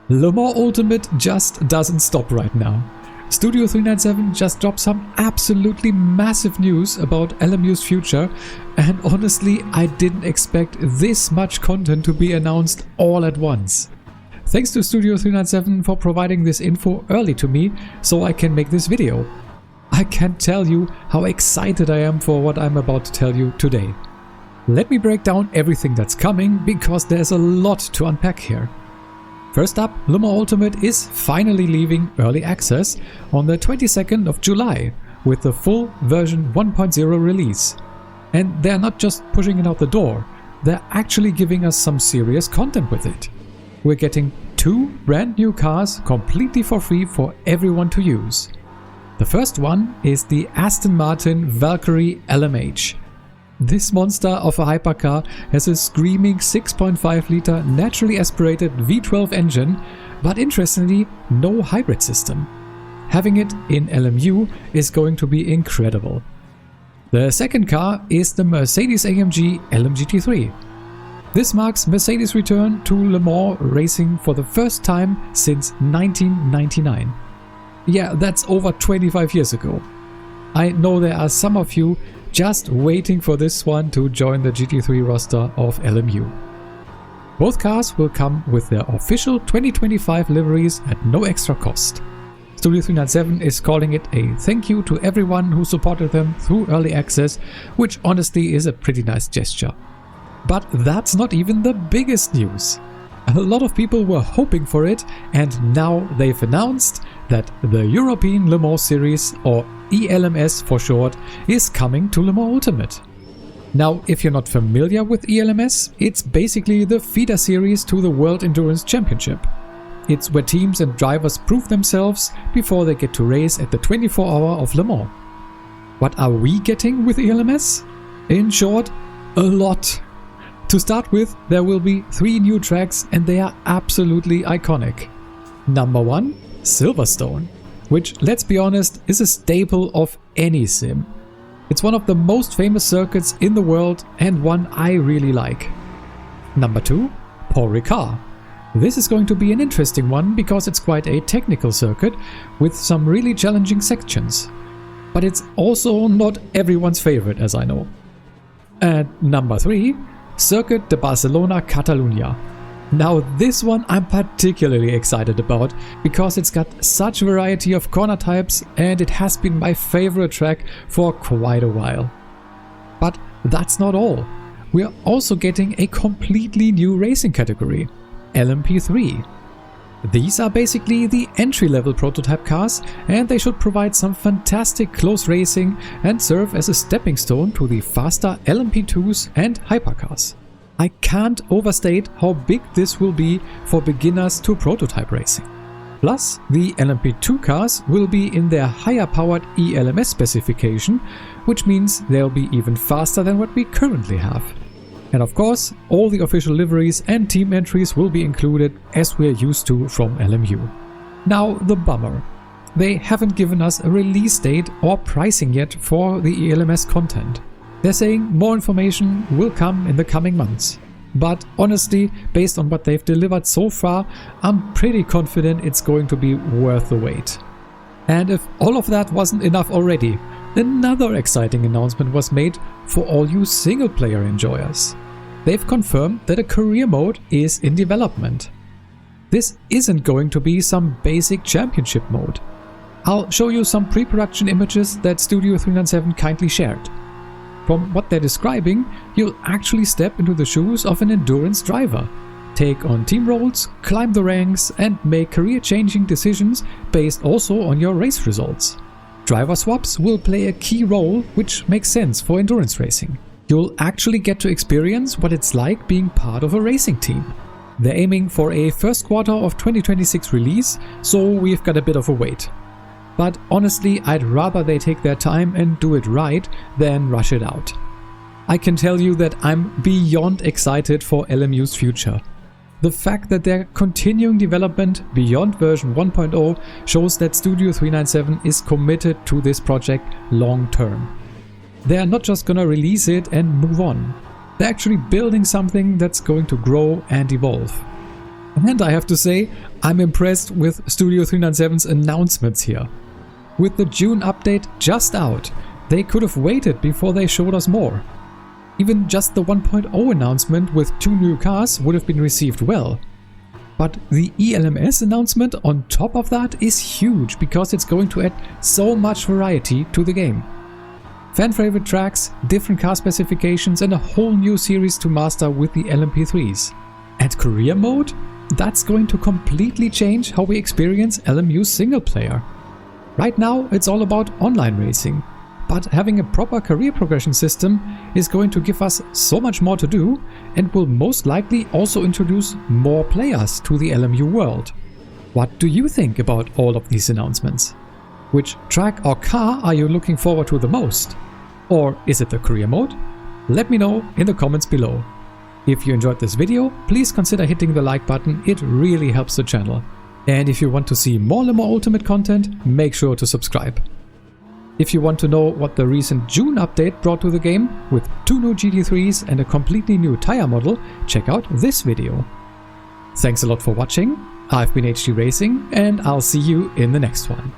Le Mans Ultimate just doesn't stop right now. Studio 397 just dropped some absolutely massive news about LMU's future, and honestly I didn't expect this much content to be announced all at once. Thanks to Studio 397 for providing this info early to me so I can make this video. I can't tell you how excited I am for what I'm about to tell you today. Let me break down everything that's coming because there's a lot to unpack here. First up, Le Mans Ultimate is finally leaving early access on the 22nd of July with the full version 1.0 release. And they're not just pushing it out the door, they're actually giving us some serious content with it. We're getting 2 brand new cars completely for free for everyone to use. The first one is the Aston Martin Valkyrie LMH. This monster of a hypercar has a screaming 6.5 liter naturally aspirated V12 engine, but interestingly no hybrid system. Having it in LMU is going to be incredible. The second car is the Mercedes-AMG LMGT3. This marks Mercedes' return to Le Mans racing for the first time since 1999. Yeah, that's over 25 years ago. I know there are some of you just waiting for this one to join the GT3 roster of LMU. Both cars will come with their official 2025 liveries at no extra cost. Studio 397 is calling it a thank you to everyone who supported them through early access, which honestly is a pretty nice gesture. But that's not even the biggest news. A lot of people were hoping for it, and now they've announced that the European Le Mans Series, or ELMS for short, is coming to Le Mans Ultimate. Now, if you're not familiar with ELMS, it's basically the feeder series to the World Endurance Championship. It's where teams and drivers prove themselves before they get to race at the 24-hour of Le Mans. What are we getting with ELMS? In short, a lot. To start with, there will be 3 new tracks and they are absolutely iconic. Number 1, Silverstone, which, let's be honest, is a staple of any sim. It's one of the most famous circuits in the world and one I really like. Number 2, Ricard. This is going to be an interesting one because it's quite a technical circuit with some really challenging sections. But it's also not everyone's favorite, as I know. And number 3, Circuit de Barcelona-Catalunya. Now this one I'm particularly excited about because it's got such variety of corner types and it has been my favorite track for quite a while. But that's not all. We're also getting a completely new racing category, LMP3. These are basically the entry-level prototype cars and they should provide some fantastic close racing and serve as a stepping stone to the faster LMP2s and hypercars. I can't overstate how big this will be for beginners to prototype racing. Plus, the LMP2 cars will be in their higher powered ELMS specification, which means they'll be even faster than what we currently have. And of course, all the official liveries and team entries will be included as we're used to from LMU. Now the bummer. They haven't given us a release date or pricing yet for the ELMS content. They're saying more information will come in the coming months. But honestly, based on what they've delivered so far, I'm pretty confident it's going to be worth the wait. And if all of that wasn't enough already, another exciting announcement was made for all you single-player enjoyers. They've confirmed that a career mode is in development. This isn't going to be some basic championship mode. I'll show you some pre-production images that Studio 397 kindly shared. From what they're describing, you'll actually step into the shoes of an endurance driver, take on team roles, climb the ranks, and make career-changing decisions based also on your race results. Driver swaps will play a key role, which makes sense for endurance racing. You'll actually get to experience what it's like being part of a racing team. They're aiming for a first quarter of 2026 release, so we've got a bit of a wait. But honestly, I'd rather they take their time and do it right than rush it out. I can tell you that I'm beyond excited for LMU's future. The fact that they're continuing development beyond version 1.0 shows that Studio 397 is committed to this project long term. They're not just gonna release it and move on. They're actually building something that's going to grow and evolve. And I have to say, I'm impressed with Studio 397's announcements here. With the June update just out, they could have waited before they showed us more. Even just the 1.0 announcement with 2 new cars would have been received well. But the ELMS announcement on top of that is huge because it's going to add so much variety to the game. Fan favorite tracks, different car specifications and a whole new series to master with the LMP3s. And career mode? That's going to completely change how we experience LMU's single player. Right now it's all about online racing, but having a proper career progression system is going to give us so much more to do and will most likely also introduce more players to the LMU world. What do you think about all of these announcements? Which track or car are you looking forward to the most? Or is it the career mode? Let me know in the comments below. If you enjoyed this video, please consider hitting the like button, it really helps the channel. And if you want to see more Limo Ultimate content, make sure to subscribe. If you want to know what the recent June update brought to the game, with 2 new GT3s and a completely new tire model, check out this video. Thanks a lot for watching, I've been HG Racing and I'll see you in the next one.